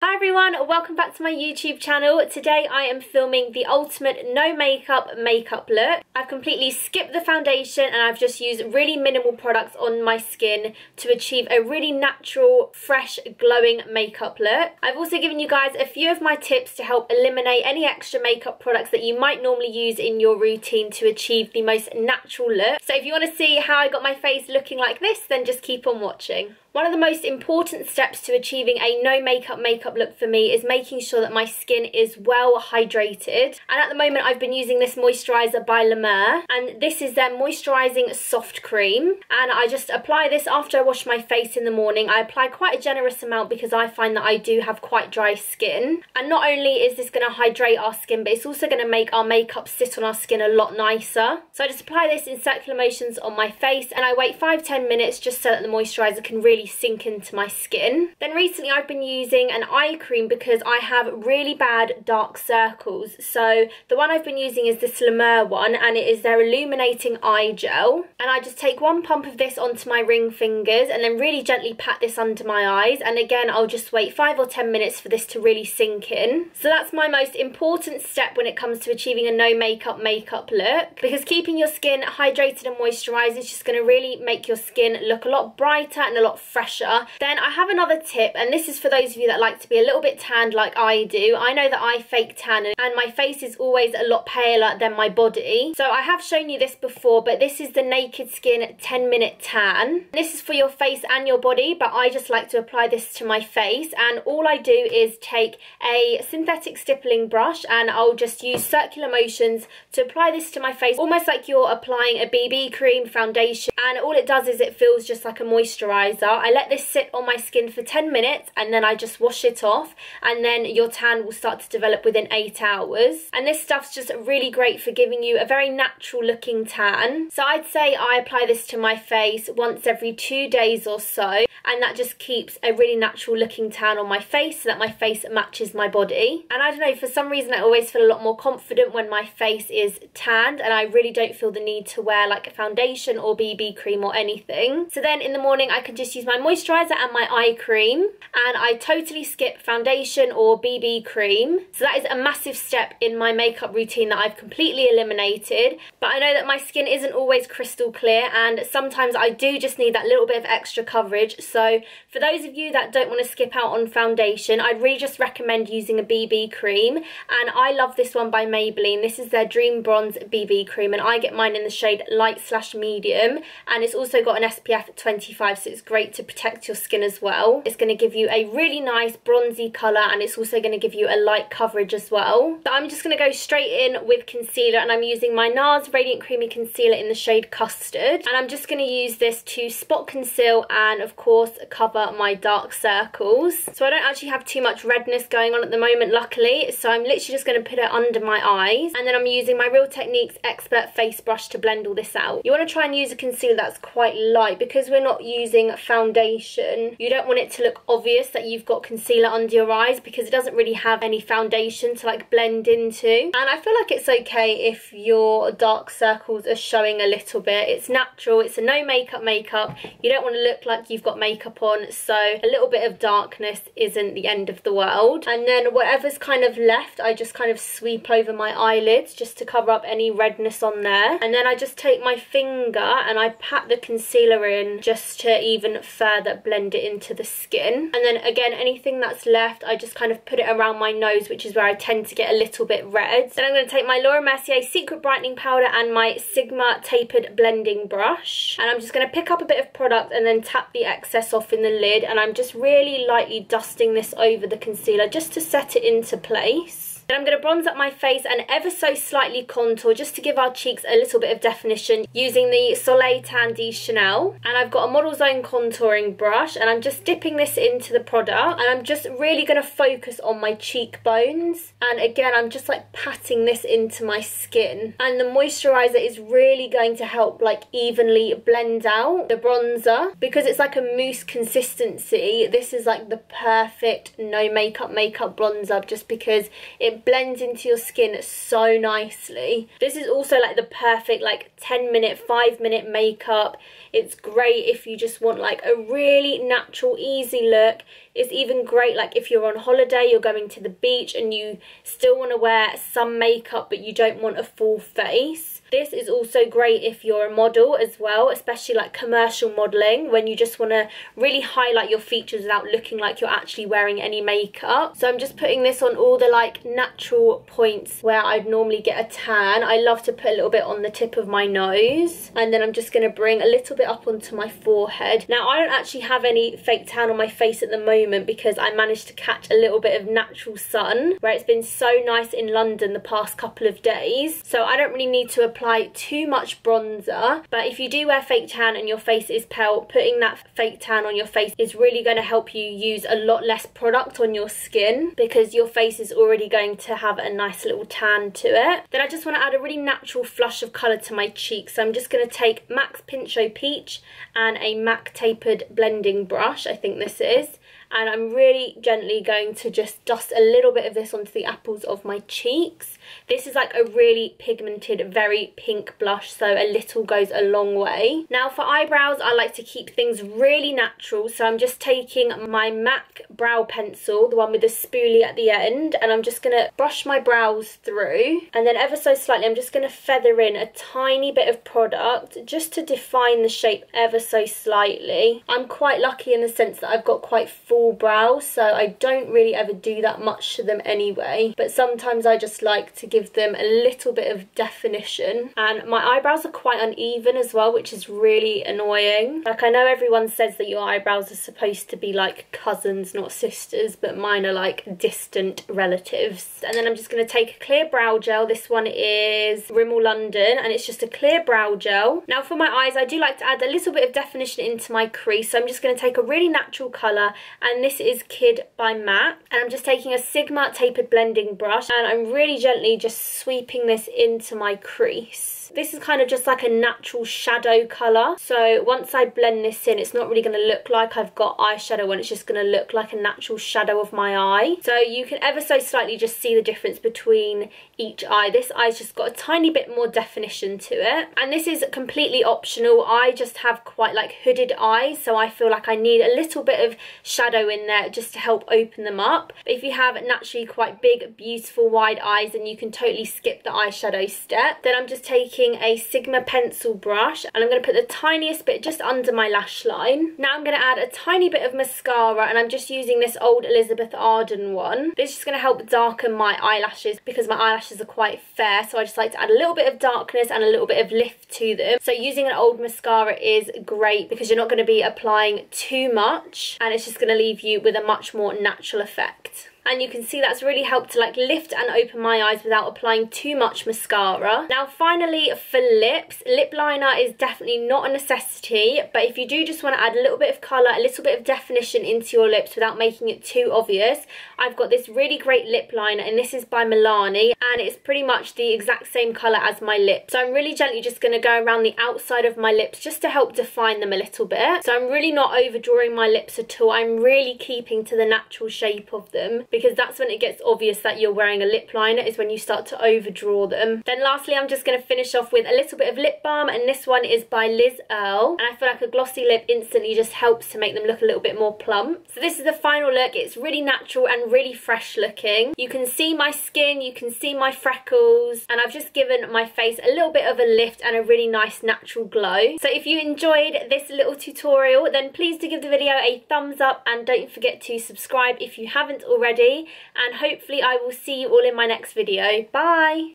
Hi everyone, welcome back to my YouTube channel. Today I am filming the ultimate no makeup look. I've completely skipped the foundation and I've just used really minimal products on my skin to achieve a really natural, fresh, glowing makeup look. I've also given you guys a few of my tips to help eliminate any extra makeup products that you might normally use in your routine to achieve the most natural look. So if you want to see how I got my face looking like this, then just keep on watching. One of the most important steps to achieving a no makeup look for me is making sure that my skin is well hydrated. And at the moment I've been using this moisturiser by La Mer, and this is their moisturising soft cream. And I just apply this after I wash my face in the morning. I apply quite a generous amount because I find that I do have quite dry skin. And not only is this going to hydrate our skin, but it's also going to make our makeup sit on our skin a lot nicer. So I just apply this in circular motions on my face and I wait 5-10 minutes just so that the moisturiser can really sink into my skin. Then recently I've been using an eye cream because I have really bad dark circles. So the one I've been using is this La Mer one, and it is their illuminating eye gel. And I just take one pump of this onto my ring fingers and then really gently pat this under my eyes. And again, I'll just wait 5 or 10 minutes for this to really sink in. So that's my most important step when it comes to achieving a no makeup look, because keeping your skin hydrated and moisturised is just going to really make your skin look a lot brighter and a lot fresher. Then I have another tip, and this is for those of you that like to be a little bit tanned like I do. I know that I fake tan and my face is always a lot paler than my body. So I have shown you this before, but this is the Naked Skin 10-minute tan. This is for your face and your body, but I just like to apply this to my face, and all I do is take a synthetic stippling brush and I'll just use circular motions to apply this to my face, almost like you're applying a BB cream foundation, and all it does is it feels just like a moisturiser. I let this sit on my skin for 10 minutes and then I just wash it off, and then your tan will start to develop within 8 hours. And this stuff's just really great for giving you a very natural looking tan. So I'd say I apply this to my face once every 2 days or so, and that just keeps a really natural looking tan on my face so that my face matches my body. And I don't know, for some reason I always feel a lot more confident when my face is tanned, and I really don't feel the need to wear like a foundation or BB cream or anything. So then in the morning I can just use my moisturiser and my eye cream, and I totally skip foundation or BB cream. So that is a massive step in my makeup routine that I've completely eliminated. But I know that my skin isn't always crystal clear, and sometimes I do just need that little bit of extra coverage. So for those of you that don't want to skip out on foundation, I'd really just recommend using a BB cream, and I love this one by Maybelline. This is their Dream Bronze BB cream, and I get mine in the shade light/medium, and it's also got an SPF 25, so it's great to protect your skin as well. It's going to give you a really nice bronzy colour, and it's also going to give you a light coverage as well. So I'm just going to go straight in with concealer, and I'm using my NARS Radiant Creamy Concealer in the shade Custard, and I'm just going to use this to spot conceal and of course cover my dark circles. So I don't actually have too much redness going on at the moment, luckily, so I'm literally just going to put it under my eyes, and then I'm using my Real Techniques Expert Face Brush to blend all this out. You want to try and use a concealer that's quite light, because we're not using foundation. You don't want it to look obvious that you've got concealer under your eyes, because it doesn't really have any foundation to like blend into. And I feel like it's okay if your dark circles are showing a little bit. It's natural, it's a no makeup. You don't want to look like you've got makeup on, so a little bit of darkness isn't the end of the world. And then whatever's kind of left, I just kind of sweep over my eyelids just to cover up any redness on there. And then I just take my finger and I pat the concealer in just to even further blend it into the skin. And then again, anything that's left, I just kind of put it around my nose, which is where I tend to get a little bit red. Then I'm going to take my Laura Mercier Secret Brightening Powder and my Sigma Tapered Blending Brush, and I'm just going to pick up a bit of product and then tap the excess off in the lid, and I'm just really lightly dusting this over the concealer just to set it into place. Then I'm going to bronze up my face and ever so slightly contour just to give our cheeks a little bit of definition using the Soleil Tan de Chanel. And I've got a Model Zone contouring brush, and I'm just dipping this into the product, and I'm just really going to focus on my cheekbones. And again, I'm just like patting this into my skin, and the moisturiser is really going to help like evenly blend out the bronzer, because it's like a mousse consistency. This is like the perfect no makeup bronzer, just because it it blends into your skin so nicely. This is also like the perfect like 10-minute, 5-minute makeup. It's great if you just want like a really natural, easy look. It's even great like if you're on holiday, you're going to the beach and you still want to wear some makeup but you don't want a full face. This is also great if you're a model as well, especially like commercial modelling, when you just want to really highlight your features without looking like you're actually wearing any makeup. So I'm just putting this on all the like natural points where I'd normally get a tan. I love to put a little bit on the tip of my nose, and then I'm just going to bring a little bit up onto my forehead. Now I don't actually have any fake tan on my face at the moment because I managed to catch a little bit of natural sun where it's been so nice in London the past couple of days, so I don't really need to apply too much bronzer. But if you do wear fake tan and your face is pale, putting that fake tan on your face is really going to help you use a lot less product on your skin because your face is already going to have a nice little tan to it. Then I just want to add a really natural flush of colour to my cheeks, so I'm just going to take MAC's Pincho Peach and a MAC tapered blending brush, I think this is, and I'm really gently going to just dust a little bit of this onto the apples of my cheeks. This is like a really pigmented, very pink blush, so a little goes a long way. Now for eyebrows, I like to keep things really natural, so I'm just taking my MAC brow pencil, the one with the spoolie at the end, and I'm just going to brush my brows through, and then ever so slightly I'm just going to feather in a tiny bit of product just to define the shape ever so slightly. I'm quite lucky in the sense that I've got quite full brows, so I don't really ever do that much to them anyway, but sometimes I just like to give them a little bit of definition. And my eyebrows are quite uneven as well, which is really annoying. Like, I know everyone says that your eyebrows are supposed to be like cousins, not sisters, but mine are like distant relatives. And then I'm just going to take a clear brow gel. This one is Rimmel London and it's just a clear brow gel. Now for my eyes, I do like to add a little bit of definition into my crease, so I'm just going to take a really natural colour, and this is Kid by MAC, and I'm just taking a Sigma tapered blending brush and I'm really gently just sweeping this into my crease. This is kind of just like a natural shadow colour, so once I blend this in, it's not really going to look like I've got eyeshadow on, it's just going to look like a natural shadow of my eye. So you can ever so slightly just see the difference between each eye. This eye's just got a tiny bit more definition to it, and this is completely optional. I just have quite like hooded eyes, so I feel like I need a little bit of shadow in there just to help open them up. But if you have naturally quite big, beautiful, wide eyes, then you can totally skip the eyeshadow step. Then I'm just taking a Sigma pencil brush and I'm going to put the tiniest bit just under my lash line. Now I'm going to add a tiny bit of mascara, and I'm just using this old Elizabeth Arden one. This is just going to help darken my eyelashes because my eyelashes are quite fair, so I just like to add a little bit of darkness and a little bit of lift to them. So using an old mascara is great because you're not going to be applying too much, and it's just going to leave you with a much more natural effect. And you can see that's really helped to like lift and open my eyes without applying too much mascara. Now finally for lips, lip liner is definitely not a necessity, but if you do just want to add a little bit of colour, a little bit of definition into your lips without making it too obvious, I've got this really great lip liner, and this is by Milani, and it's pretty much the exact same colour as my lips. So I'm really gently just going to go around the outside of my lips just to help define them a little bit. So I'm really not overdrawing my lips at all, I'm really keeping to the natural shape of them, because that's when it gets obvious that you're wearing a lip liner, is when you start to overdraw them. Then lastly, I'm just going to finish off with a little bit of lip balm, and this one is by Liz Earle, and I feel like a glossy lip instantly just helps to make them look a little bit more plump. So this is the final look. It's really natural and really fresh looking. You can see my skin, you can see my freckles, and I've just given my face a little bit of a lift and a really nice natural glow. So if you enjoyed this little tutorial, then please do give the video a thumbs up, and don't forget to subscribe if you haven't already, and hopefully I will see you all in my next video. Bye!